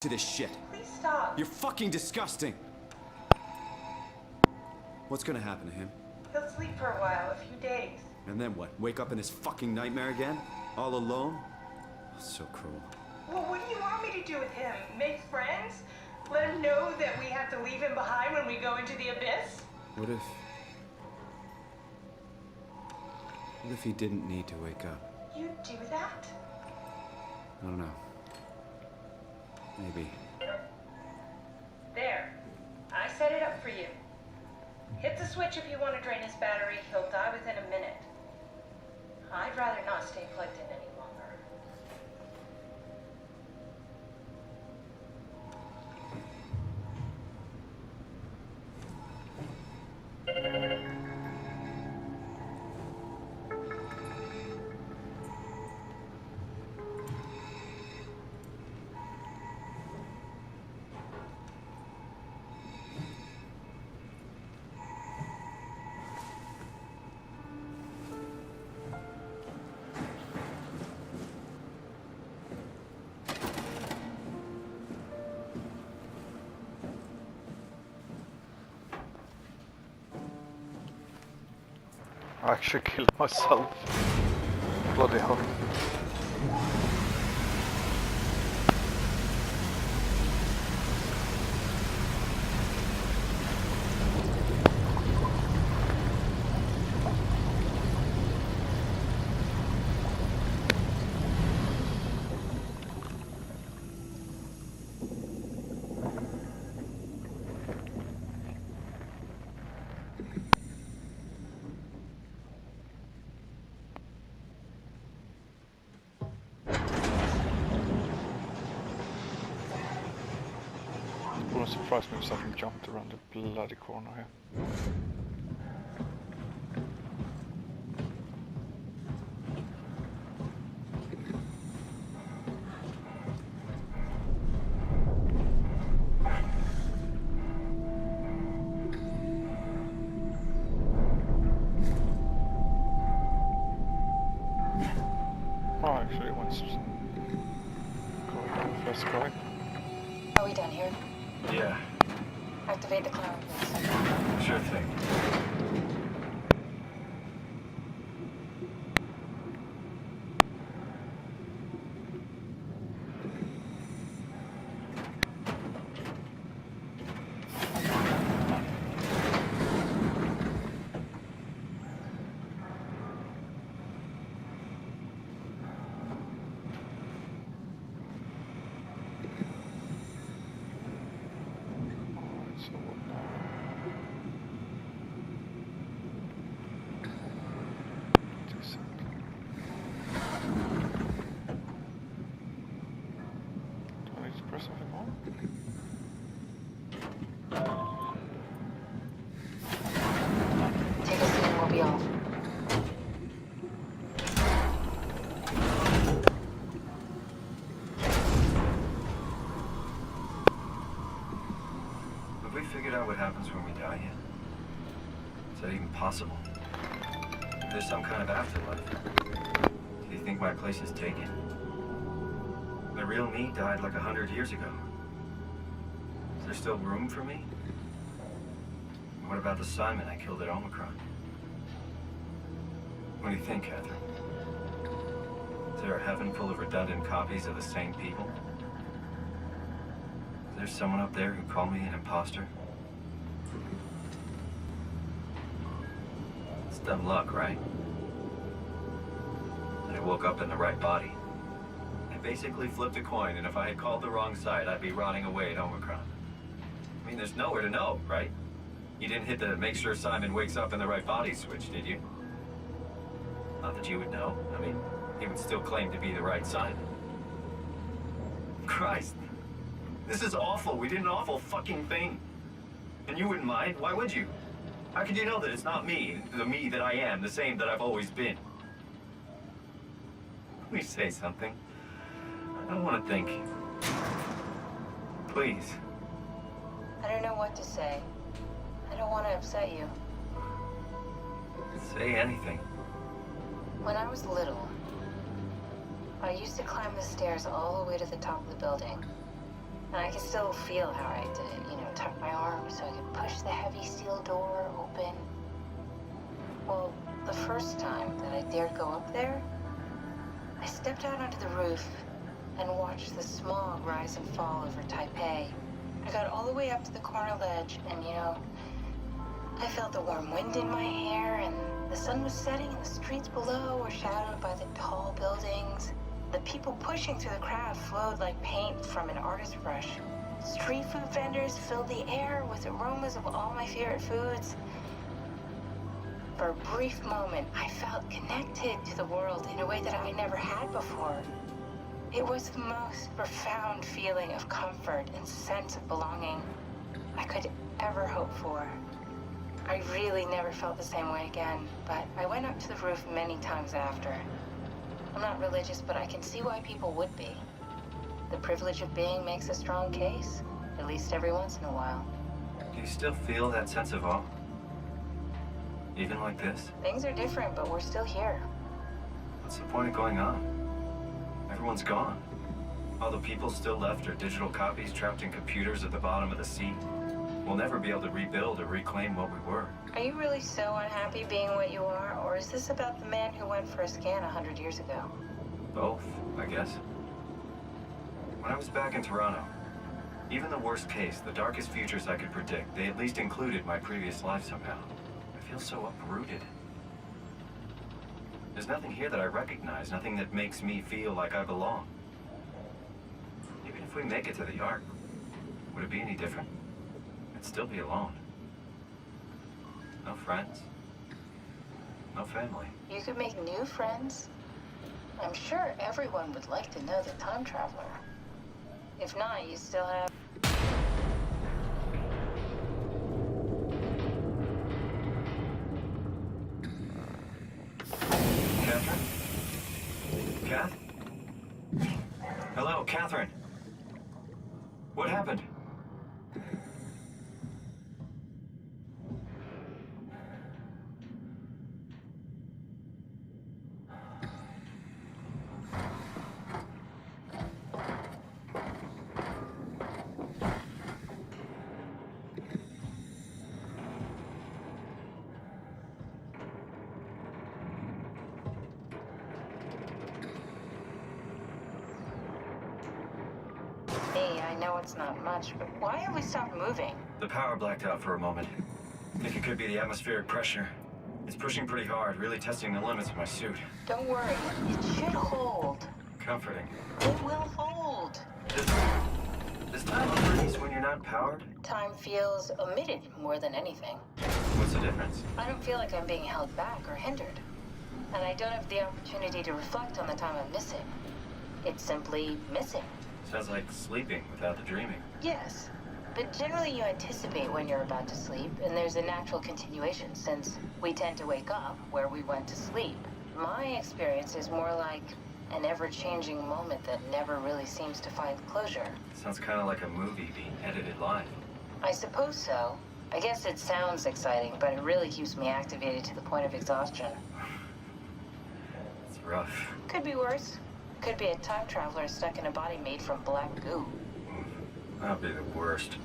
to this shit. Please stop. You're fucking disgusting. What's gonna happen to him? He'll sleep for a while, a few days. And then what? Wake up in this fucking nightmare again? All alone? So cruel. Well, what do you want me to do with him? Make friends? Let him know that we have to leave him behind when we go into the abyss? What if he didn't need to wake up? You'd do that? I don't know. Maybe. There. I set it up for you. Hit the switch if you want to drain his battery. He'll die within a minute. I'd rather not stay plugged in any longer. I actually killed myself. Bloody hell. Wouldn't surprise me if something jumped around the bloody corner here. Oh, actually, once go down first try. Are we done here? Yeah, Activate the cloud, please. sure thing. So what now? 2 seconds. Do I need to press something more? Take a seat and we'll be off. Have we figured out what happens when we die yet? Is that even possible? If there's some kind of afterlife, do you think my place is taken? The real me died like 100 years ago. Is there still room for me? What about the Simon I killed at Omicron? What do you think, Catherine? Is there a heaven full of redundant copies of the same people? Is there someone up there who called me an imposter? It's dumb luck, right? And I woke up in the right body. I basically flipped a coin, and if I had called the wrong side, I'd be rotting away at Omicron. I mean, there's nowhere to know, right? You didn't hit the make sure Simon wakes up in the right body switch, did you? Not that you would know. I mean, he would still claim to be the right Simon. Christ. This is awful. We did an awful fucking thing. And you wouldn't mind? Why would you? How could you know that it's not me, the me that I am, the same that I've always been? Please say something. I don't want to think. Please. I don't know what to say. I don't want to upset you. Say anything. When I was little, I used to climb the stairs all the way to the top of the building. And I could still feel how I had to, tuck my arm so I could push the heavy steel door open. Well, the first time that I dared go up there, I stepped out onto the roof and watched the smog rise and fall over Taipei. I got all the way up to the corner ledge, and I felt the warm wind in my hair, and the sun was setting, and the streets below were shadowed by the tall buildings. The people pushing through the crowd flowed like paint from an artist's brush. Street food vendors filled the air with aromas of all my favorite foods. For a brief moment, I felt connected to the world in a way that I never had before. It was the most profound feeling of comfort and sense of belonging I could ever hope for. I really never felt the same way again, but I went up to the roof many times after. I'm not religious, but I can see why people would be. The privilege of being makes a strong case, at least every once in a while. Do you still feel that sense of awe? Even like this? Things are different, but we're still here. What's the point of going on? Everyone's gone. All the people still left are digital copies trapped in computers at the bottom of the sea. We'll never be able to rebuild or reclaim what we were. Are you really so unhappy being what you are, or is this about the man who went for a scan 100 years ago? Both, I guess. When I was back in Toronto, even the worst case, the darkest futures I could predict, they at least included my previous life somehow. I feel so uprooted. There's nothing here that I recognize, nothing that makes me feel like I belong. Even if we make it to the Ark, would it be any different? I'd still be alone. No friends. No family. You could make new friends. I'm sure everyone would like to know the time traveler. If not, you still have... Catherine? Kath? Hello, Catherine. What happened? I know it's not much, but why have we stopped moving? The power blacked out for a moment. I think it could be the atmospheric pressure. It's pushing pretty hard, really testing the limits of my suit. Don't worry, it should hold. Comforting. It will hold. Does time freeze when you're not powered? Time feels omitted more than anything. What's the difference? I don't feel like I'm being held back or hindered. And I don't have the opportunity to reflect on the time I'm missing. It's simply missing. Sounds like sleeping without the dreaming. Yes, but generally you anticipate when you're about to sleep, and there's a natural continuation since we tend to wake up where we went to sleep. My experience is more like an ever-changing moment that never really seems to find closure. Sounds kind of like a movie being edited live. I suppose so. I guess it sounds exciting, but it really keeps me activated to the point of exhaustion. It's rough. Could be worse. Could be a time traveler stuck in a body made from black goo. That'd be the worst.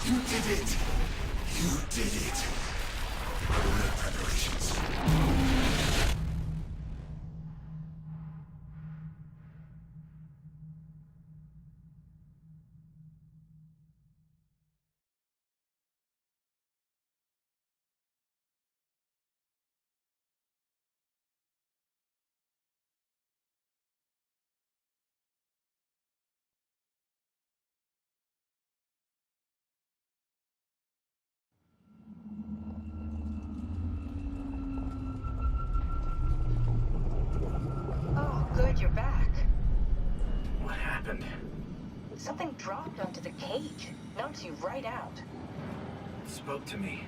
You did it! You did it! All the preparations. Oh, good, you're back. What happened? Something dropped onto the cage. Knocks you right out. It spoke to me.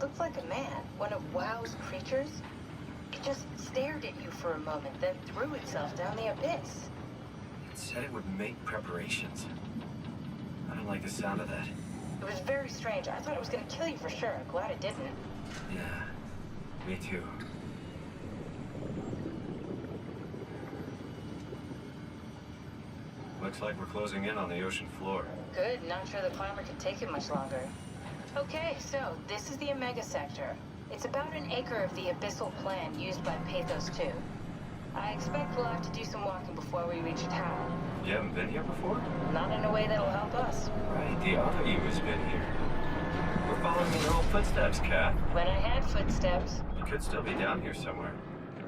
Looked like a man, one of WoW's creatures. just stared at you for a moment, then threw itself down the abyss. It said it would make preparations. I don't like the sound of that. It was very strange. I thought it was gonna kill you for sure. I'm glad it didn't. Yeah, me too. Looks like we're closing in on the ocean floor. Good, not sure the climber could take it much longer. Okay, so this is the Omega Sector. It's about an acre of the abyssal plan used by Pathos 2. I expect we'll have to do some walking before we reach town. You haven't been here before? Not in a way that'll help us. Right, the other you has been here. We're following in your old footsteps, Kat. When I had footsteps. You could still be down here somewhere,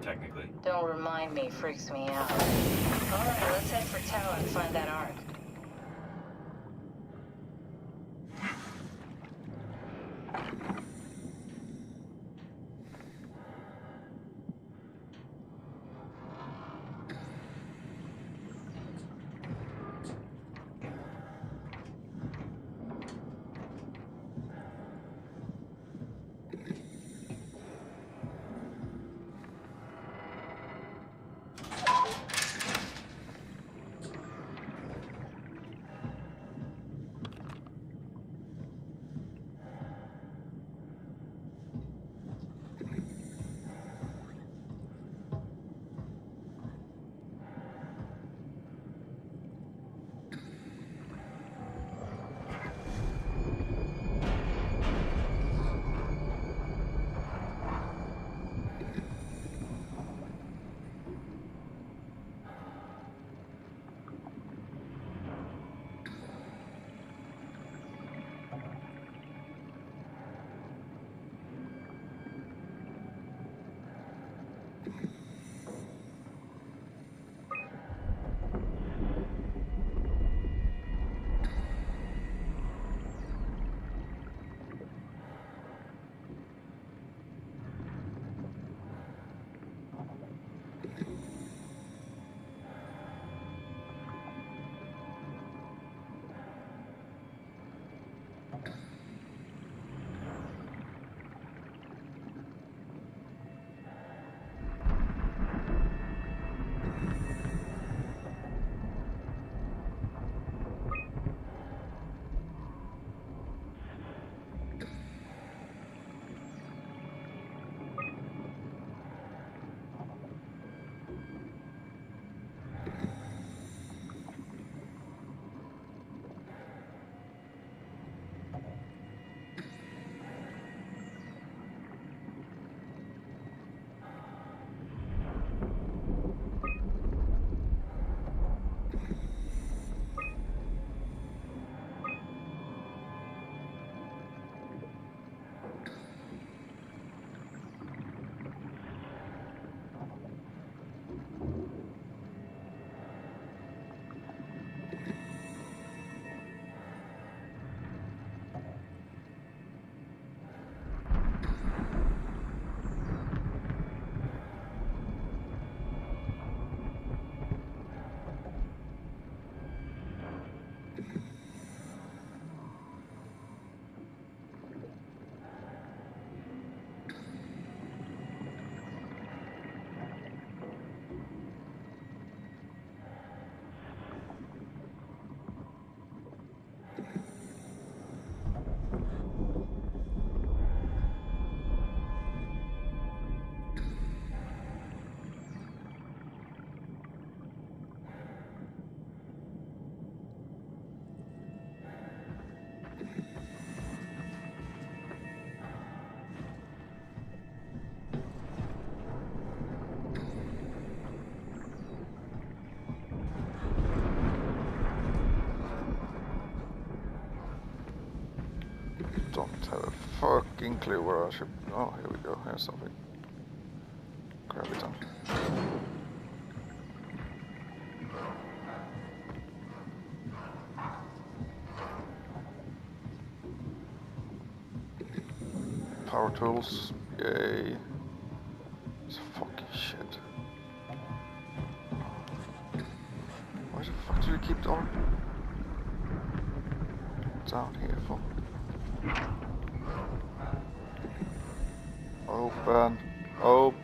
technically. Don't remind me, freaks me out. Alright, let's head for tower and find that ark. Don't have a fucking clue where I should... Oh, here we go. Here's something. Grab it on. Power tools. Yay. It's fucking shit. Why the fuck do you keep on down here for? Open. Open.